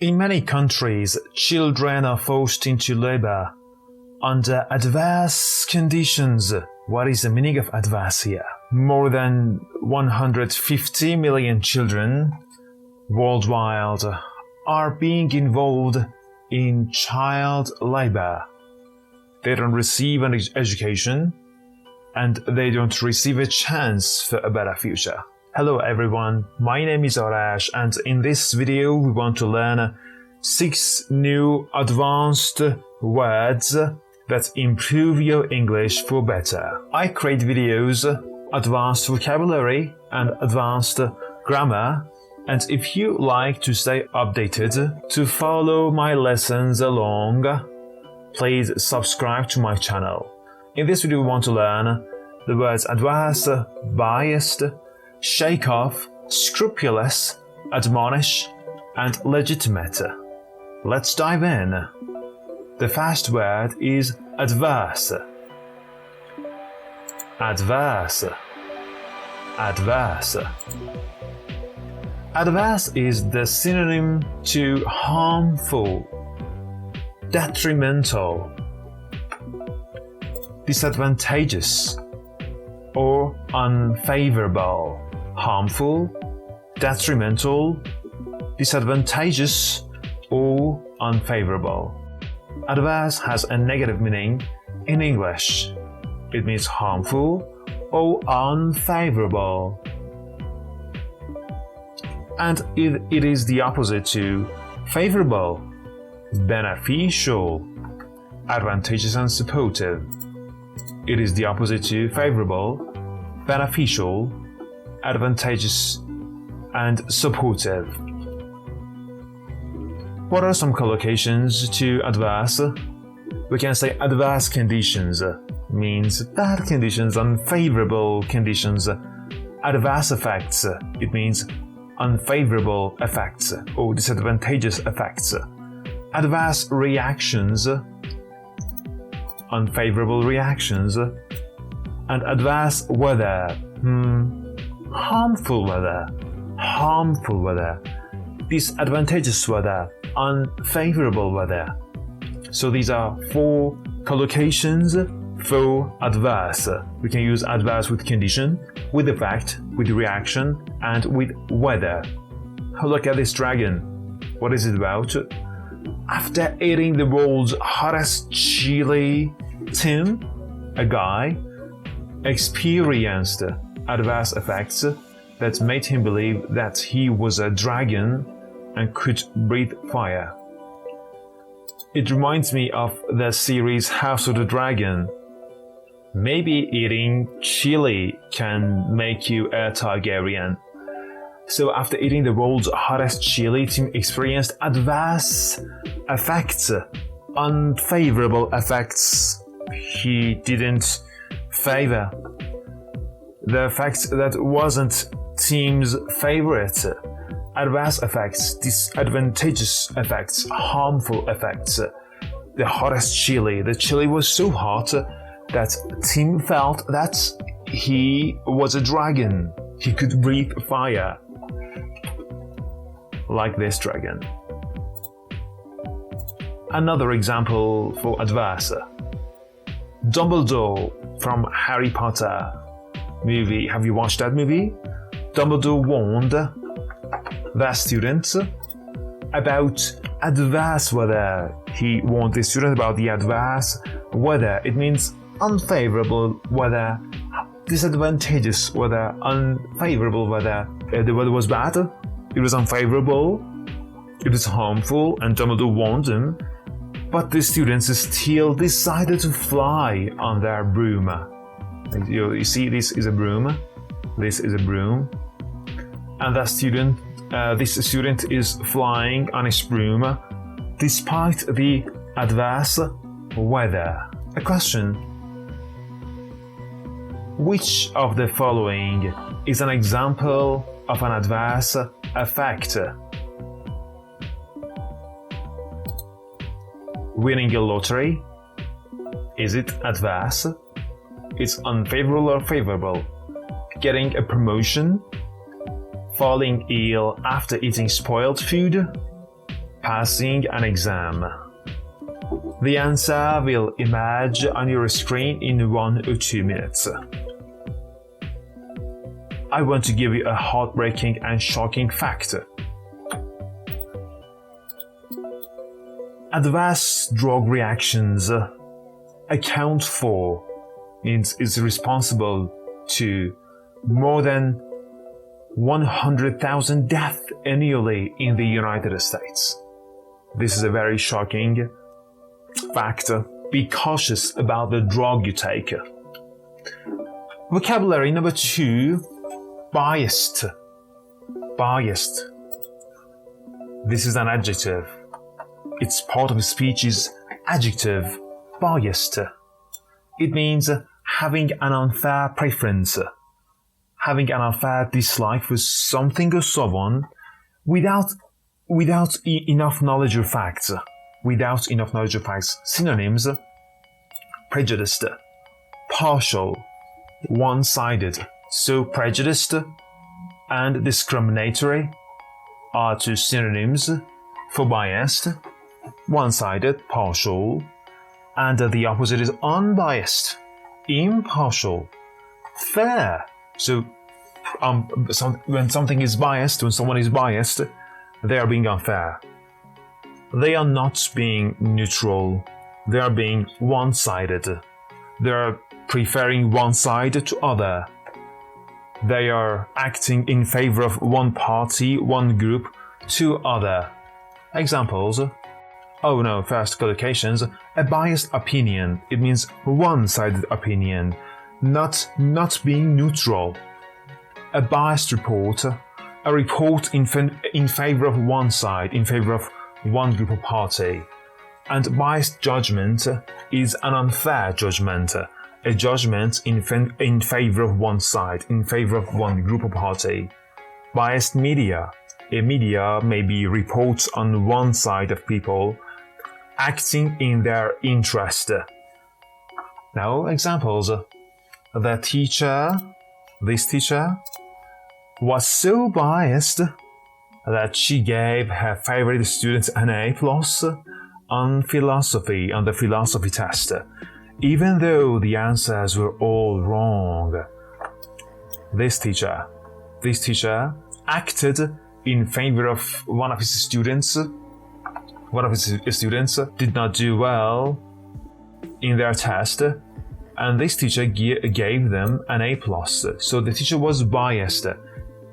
In many countries, children are forced into labor under adverse conditions. What is the meaning of adverse here? More than 150 million children worldwide are being involved in child labor. They don't receive an education and they don't receive a chance for a better future. Hello everyone, my name is Arash, and in this video we want to learn 6 new advanced words that improve your English for better. I create videos, advanced vocabulary and advanced grammar, and if you like to stay updated to follow my lessons along, please subscribe to my channel. In this video we want to learn the words adverse, biased, shake off, scrupulous, admonish, and legitimate. Let's dive in. The first word is adverse. Adverse. Adverse. Adverse is the synonym to harmful, detrimental, disadvantageous, or unfavorable. Harmful, detrimental, disadvantageous, or unfavorable. Adverse has a negative meaning in English. It means harmful or unfavorable. And it is the opposite to favorable, beneficial, advantageous and supportive. It is the opposite to favorable, beneficial, advantageous, and supportive. What are some collocations to adverse? We can say adverse conditions means bad conditions, unfavorable conditions. Adverse effects, it means unfavorable effects or disadvantageous effects. Adverse reactions, unfavorable reactions. And adverse weather, harmful weather, harmful weather, disadvantageous weather, unfavorable weather. So these are 4 collocations for adverse. We can use adverse with condition, with effect, with reaction, and with weather. Look at this dragon. What is it about? After eating the world's hottest chili, Tim, a guy, experienced adverse effects that made him believe that he was a dragon and could breathe fire. It reminds me of the series House of the Dragon. Maybe eating chili can make you a Targaryen. So after eating the world's hottest chili, Tim experienced adverse effects, unfavorable effects. He didn't favor the effects that wasn't Tim's favorite. Adverse effects, disadvantageous effects, harmful effects. The hottest chili. The chili was so hot that Tim felt that he was a dragon. He could breathe fire. Like this dragon. Another example for adverse. Dumbledore from Harry Potter movie. Have you watched that movie? Dumbledore warned the students about adverse weather. He warned the students about the adverse weather. It means unfavorable weather, disadvantageous weather, unfavorable weather. The weather was bad, it was unfavorable, it was harmful, and Dumbledore warned them. But the students still decided to fly on their broom. You see, this is a broom. This is a broom. And this student is flying on his broom despite the adverse weather. A question. Which of the following is an example of an adverse effect? Winning a lottery? Is it adverse? It's unfavorable or favorable? Getting a promotion? Falling ill after eating spoiled food? passing an exam. The answer will emerge on your screen in 1 or 2 minutes. I want to give you a heartbreaking and shocking fact. Adverse drug reactions account for, is responsible to more than 100,000 deaths annually in the United States. This is a very shocking fact. Be cautious about the drug you take. Vocabulary number 2, biased. Biased. This is an adjective. Its part of speech is adjective, biased. It means having an unfair preference, having an unfair dislike for something or someone without enough knowledge of facts. Without enough knowledge of facts. Synonyms: prejudiced, partial, one-sided. So prejudiced and discriminatory are 2 synonyms for biased. One-sided, partial, and the opposite is unbiased, impartial, fair. So when something is biased, when someone is biased, they are being unfair. They are not being neutral. They are being one-sided. They are preferring one side to other. They are acting in favor of one party, one group to other. Examples: first collocations. A biased opinion. It means one-sided opinion, not being neutral. A biased report. A report in favor of one side, in favor of one group or party. And biased judgment is an unfair judgment, a judgment in favor of one side, in favor of one group or party. Biased media. A media may be reports on one side of people acting in their interest. Now, examples. This teacher was so biased that she gave her favorite student an A+ on the philosophy test, even though the answers were all wrong. This teacher acted in favor of one of his students. One of his students did not do well in their test, and this teacher gave them an A+. So the teacher was biased.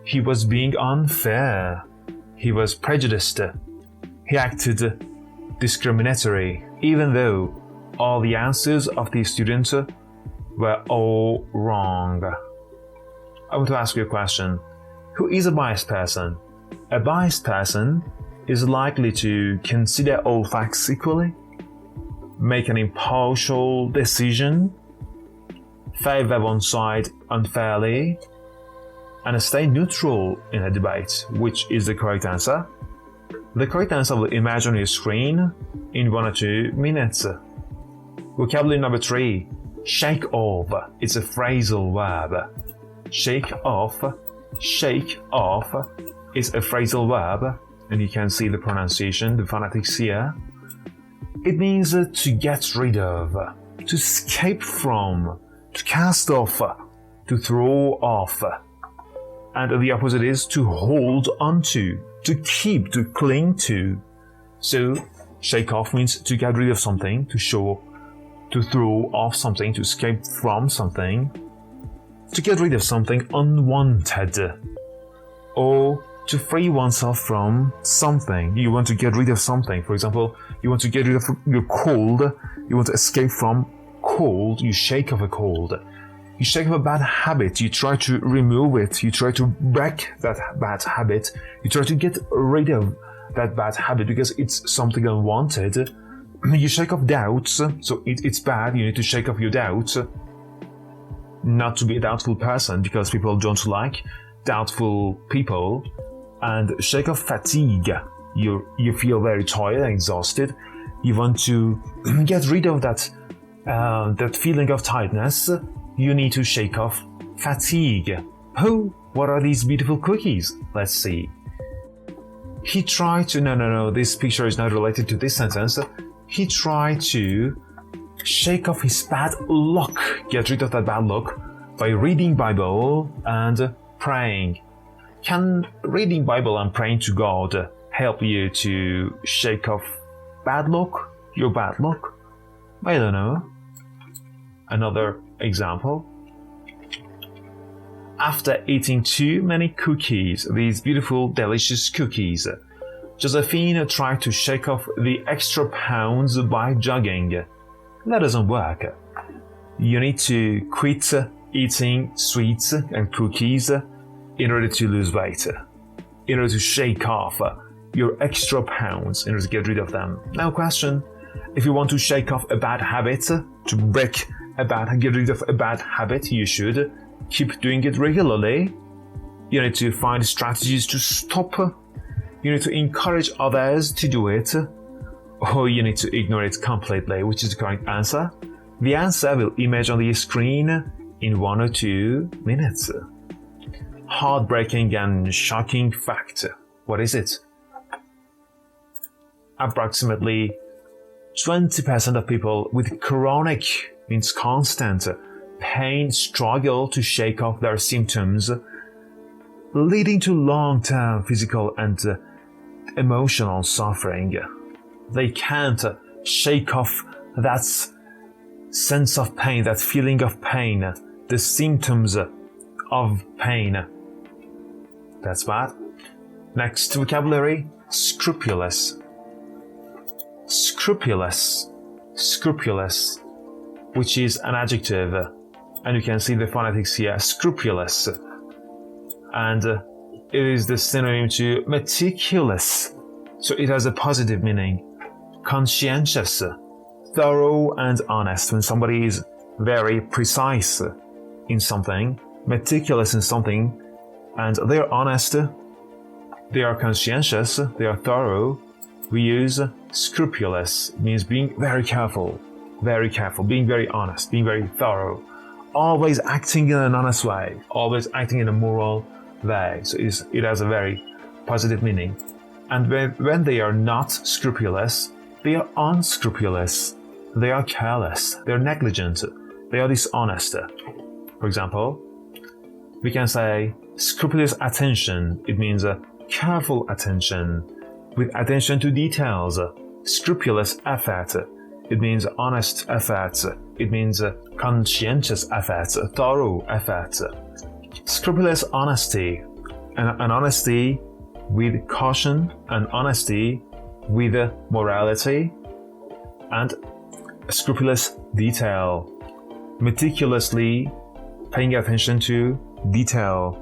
He was being unfair. He was prejudiced. He acted discriminatory, even though all the answers of the students were all wrong. I want to ask you a question. Who is a biased person? A biased person is likely to consider all facts equally, make an impartial decision, favor one side unfairly, and stay neutral in a debate. Which is the correct answer? The correct answer will emerge on your screen in 1 or 2 minutes. Vocabulary number 3, shake off. It's a phrasal verb. Shake off is a phrasal verb, and you can see the pronunciation, the phonetics here. It means to get rid of, to escape from, to cast off, to throw off. And the opposite is to hold onto, to keep, to cling to. So, shake off means to get rid of something, to throw off something, to escape from something, to get rid of something unwanted, or to free oneself from something. You want to get rid of something. For example, you want to get rid of your cold, you want to escape from cold, you shake off a cold. You shake off a bad habit, you try to remove it, you try to break that bad habit, you try to get rid of that bad habit because it's something unwanted. You shake off doubts, so it's bad, you need to shake off your doubts. Not to be a doubtful person because people don't like doubtful people. And shake off fatigue. You feel very tired and exhausted. You want to get rid of that feeling of tiredness. You need to shake off fatigue. Oh, what are these beautiful cookies? Let's see. He tried to, no, this picture is not related to this sentence. He tried to shake off his bad luck, get rid of that bad luck, by reading Bible and praying. Can reading Bible and praying to God help you to shake off bad luck? Your bad luck? I don't know. Another example. After eating too many cookies, these beautiful, delicious cookies, Josephine tried to shake off the extra pounds by jogging. That doesn't work. You need to quit eating sweets and cookies in order to lose weight, in order to shake off your extra pounds, in order to get rid of them. Now question, if you want to shake off a bad habit, to get rid of a bad habit, you should keep doing it regularly. You need to find strategies to stop. You need to encourage others to do it, or you need to ignore it completely. Which is the correct answer? The answer will emerge on the screen in 1 or 2 minutes. Heartbreaking and shocking fact. What is it? Approximately 20% of people with chronic, means constant, pain struggle to shake off their symptoms, leading to long-term physical and emotional suffering. They can't shake off that sense of pain, that feeling of pain, the symptoms of pain. That's bad. Next vocabulary, scrupulous. Scrupulous, which is an adjective, and you can see the phonetics here, scrupulous, and it is the synonym to meticulous, so it has a positive meaning. Conscientious, thorough and honest, when somebody is very precise in something, meticulous in something, and they are honest, they are conscientious, they are thorough. We use scrupulous, means being very careful, being very honest, being very thorough, always acting in an honest way, always acting in a moral way. So it has a very positive meaning. And when they are not scrupulous, they are unscrupulous, they are careless, they are negligent, they are dishonest. For example, we can say scrupulous attention. It means a careful attention, with attention to details. Scrupulous effort. It means honest effort. It means conscientious effort, thorough effort. Scrupulous honesty. An honesty with caution, an honesty with morality, and scrupulous detail. Meticulously paying attention to detail.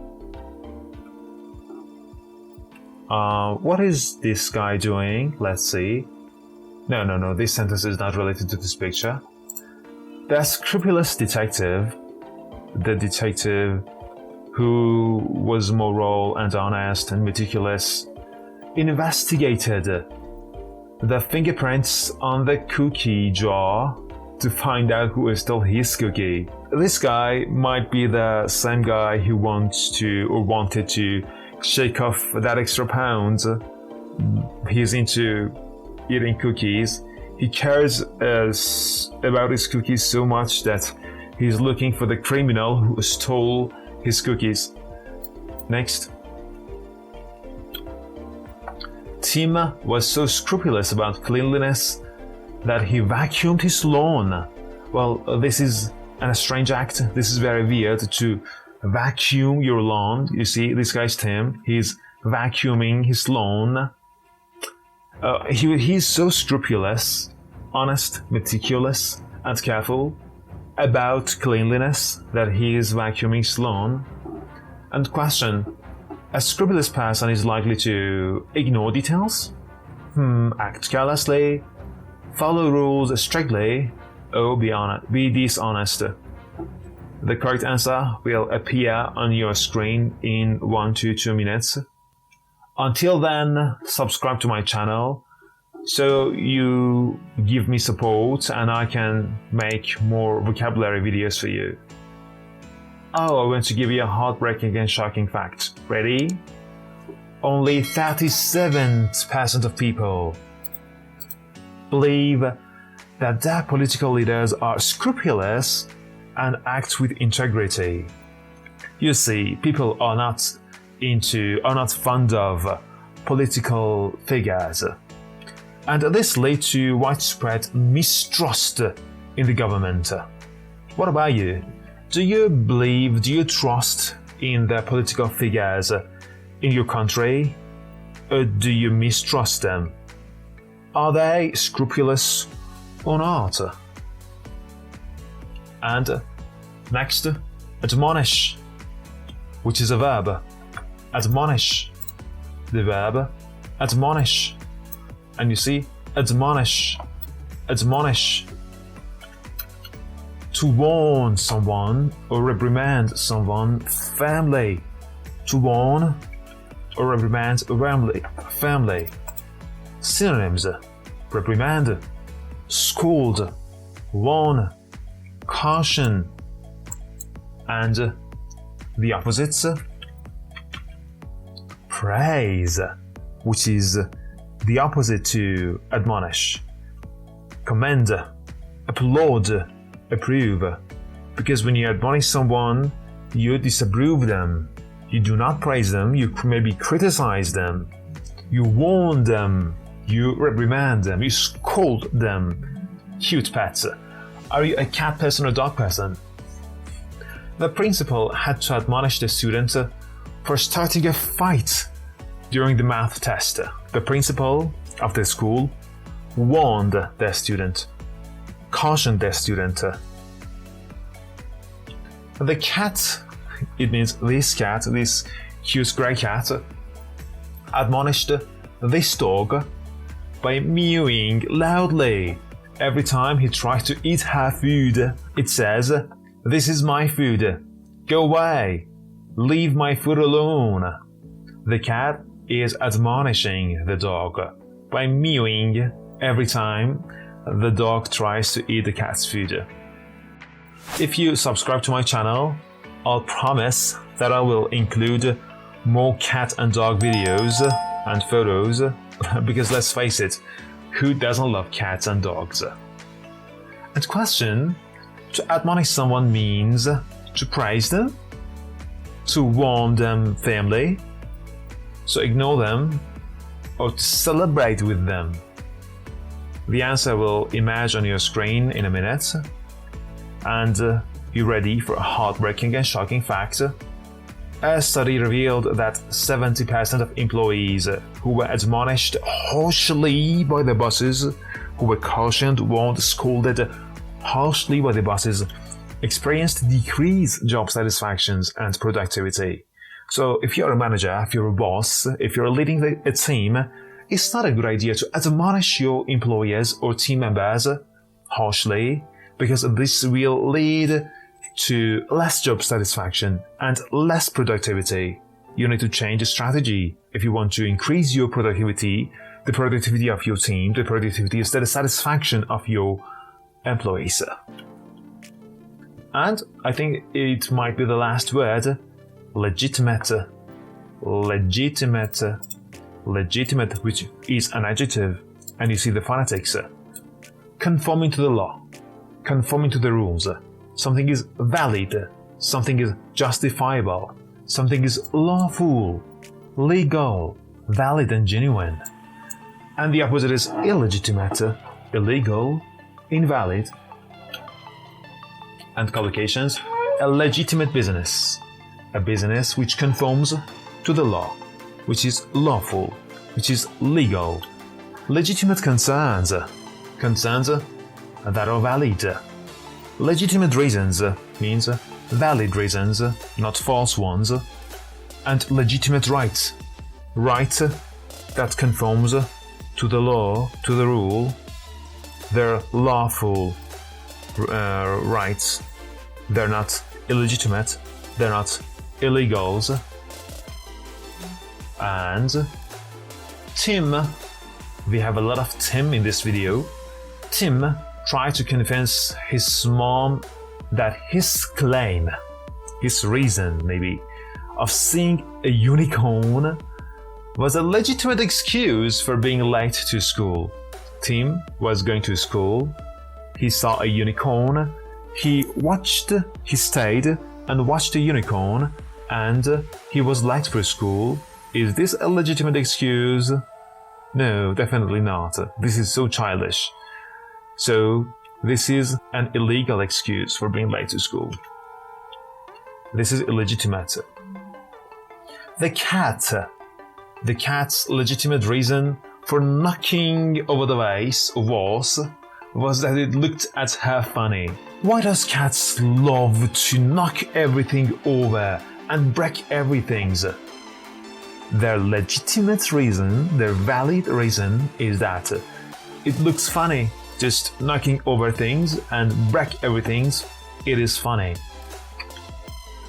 What is this guy doing? Let's see. No, this sentence is not related to this picture. The scrupulous detective, the detective who was moral and honest and meticulous, investigated the fingerprints on the cookie jar to find out who stole his cookie. This guy might be the same guy who wanted to shake off that extra pound. He's into eating cookies. He cares about his cookies so much that he's looking for the criminal who stole his cookies. Next. Tim was so scrupulous about cleanliness that he vacuumed his lawn. Well, this is a strange act. This is very weird to vacuum your lawn. You see, this guy's Tim. He's vacuuming his lawn. He's so scrupulous, honest, meticulous, and careful about cleanliness that he is vacuuming his lawn. And question, a scrupulous person is likely to ignore details, act carelessly, follow rules strictly, or be dishonest. The correct answer will appear on your screen in 1 to 2 minutes. Until then, subscribe to my channel so you give me support and I can make more vocabulary videos for you. I want to give you a heartbreaking and shocking fact. Ready? only 37% of people believe that their political leaders are scrupulous and act with integrity. You see, people are not fond of political figures, and this leads to widespread mistrust in the government. What about you? Do you trust in the political figures in your country, or do you mistrust them? Are they scrupulous or not? And next, admonish, which is a verb. Admonish. The verb admonish. And you see, admonish. Admonish. To warn someone or reprimand someone firmly. To warn or reprimand firmly. Synonyms: reprimand, scold, warn, caution. And the opposites: praise, which is the opposite to admonish. Commend, applaud, approve. Because when you admonish someone, you disapprove them. You do not praise them, you maybe criticize them. You warn them, you reprimand them, you scold them. Cute pets. Are you a cat person or dog person? The principal had to admonish the student for starting a fight during the math test. The principal of the school warned the student, cautioned the student. The cat, it means this cat, this cute grey cat, admonished this dog by mewing loudly every time he tried to eat her food. It says, "This is my food. Go away. Leave my food alone." The cat is admonishing the dog by mewing every time the dog tries to eat the cat's food. If you subscribe to my channel, I'll promise that I will include more cat and dog videos and photos, because let's face it, who doesn't love cats and dogs? And question: to admonish someone means to praise them, to warn them firmly, to ignore them, or to celebrate with them? The answer will emerge on your screen in a minute. And you ready for a heartbreaking and shocking fact? A study revealed that 70% of employees who were admonished harshly by their bosses, who were cautioned, warned, scolded harshly by the bosses, experienced decreased job satisfactions and productivity. So if you're a manager, if you're a boss, if you're leading a team, it's not a good idea to admonish your employees or team members harshly, because this will lead to less job satisfaction and less productivity. You need to change the strategy if you want to increase your productivity, the productivity of your team, the productivity of the satisfaction of your employees. And I think it might be the last word: legitimate. Legitimate. Legitimate, which is an adjective, and you see the phonetics. Conforming to the law. Conforming to the rules. Something is valid. Something is justifiable. Something is lawful, legal, valid and genuine. And the opposite is illegitimate, illegal, invalid. And collocations: a legitimate business. A business which conforms to the law, which is lawful, which is legal. Legitimate concerns. Concerns that are valid. Legitimate reasons means valid reasons, not false ones. And legitimate rights. Right that conforms to the law, to the rule. They're lawful rights. They're not illegitimate. They're not illegals. And Tim, we have a lot of Tim in this video. Tim tried to convince his mom that his claim, his reason maybe, of seeing a unicorn was a legitimate excuse for being late to school. Tim was going to school. He saw a unicorn. He stayed and watched a unicorn, and he was late for school. Is this a legitimate excuse? No, definitely not. This is so childish. So, this is an illegal excuse for being late to school. This is illegitimate. The cat's legitimate reason for knocking over the vase was that it looked at her funny. Why does cats love to knock everything over and break everything? Their legitimate reason, their valid reason is that it looks funny. Just knocking over things and break everything, it is funny.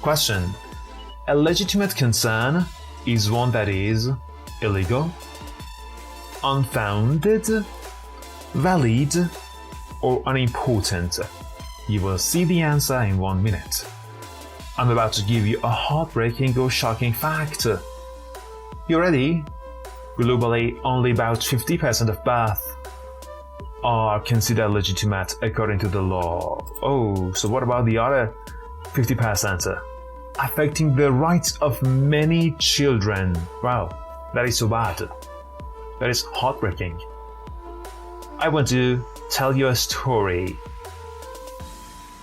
Question. A legitimate concern is one that is illegal, unfounded, valid, or unimportant. You will see the answer in 1 minute. I'm about to give you a heartbreaking or shocking fact. You ready? Globally, only about 50% of births are considered legitimate according to the law. Oh, so what about the other 50%? Affecting the rights of many children. Wow, that is so bad. That is heartbreaking. I want to tell you a story.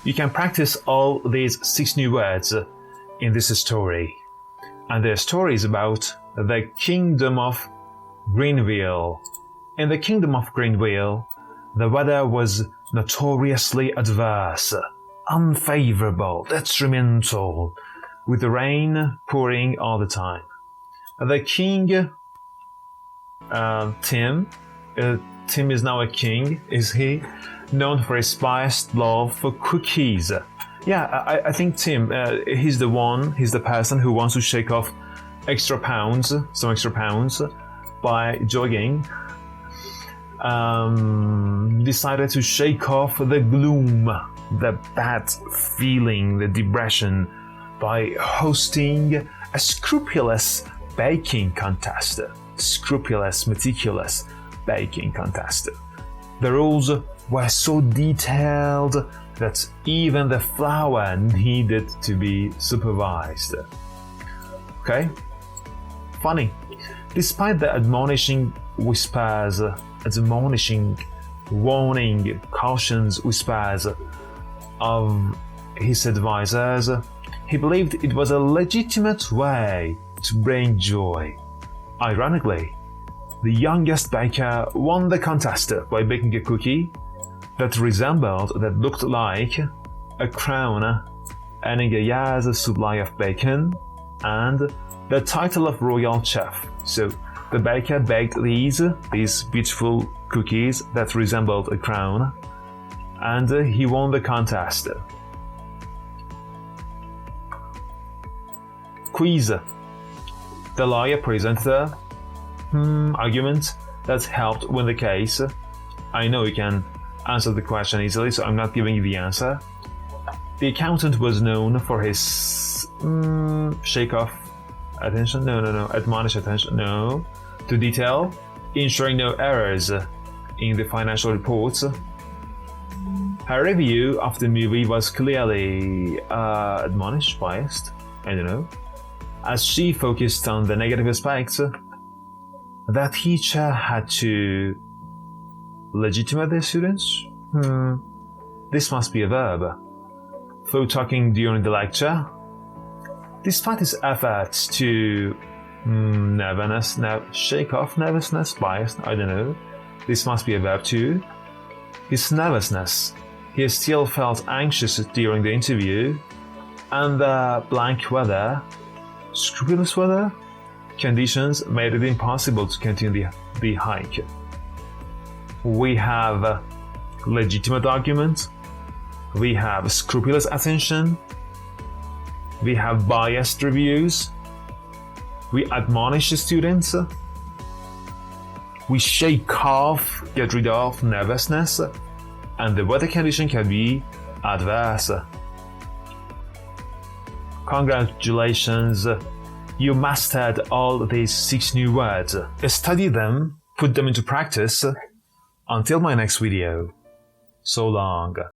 You can practice all these 6 new words in this story. And the story is about the Kingdom of Greenville. In the Kingdom of Greenville, the weather was notoriously adverse, unfavorable, detrimental, with the rain pouring all the time. The king, Tim is now a king, is he? Known for his biased love for cookies. Yeah, I think Tim, he's the person who wants to shake off some extra pounds by jogging. Decided to shake off the gloom, the bad feeling, the depression by hosting a scrupulous baking contest. Scrupulous, meticulous baking contest. The rules were so detailed that even the flour needed to be supervised. Okay? Funny. Despite the admonishing whispers, warning, cautions, whispers of his advisors, he believed it was a legitimate way to bring joy. Ironically, the youngest baker won the contest by baking a cookie that looked like a crown, earning a year's supply of bacon and the title of royal chef. So the baker baked these beautiful cookies that resembled a crown, and he won the contest. Quiz. The lawyer presented a argument that helped win the case. I know you can answer the question easily, so I'm not giving you the answer. The accountant was known for his admonish attention, to detail, ensuring no errors in the financial reports. Her review of the movie was clearly biased, as she focused on the negative aspects. The teacher had to legitimate their students? This must be a verb. For talking during the lecture. Despite his efforts to shake off nervousness, bias, this must be a verb too. His nervousness. He still felt anxious during the interview, and the blank weather, scrupulous weather, conditions made it impossible to continue the hike. We have legitimate argument, we have scrupulous attention, we have biased reviews, we admonish the students, we shake off, get rid of nervousness, and the weather condition can be adverse. Congratulations, you mastered all these 6 new words. Study them, put them into practice. Until my next video. So long.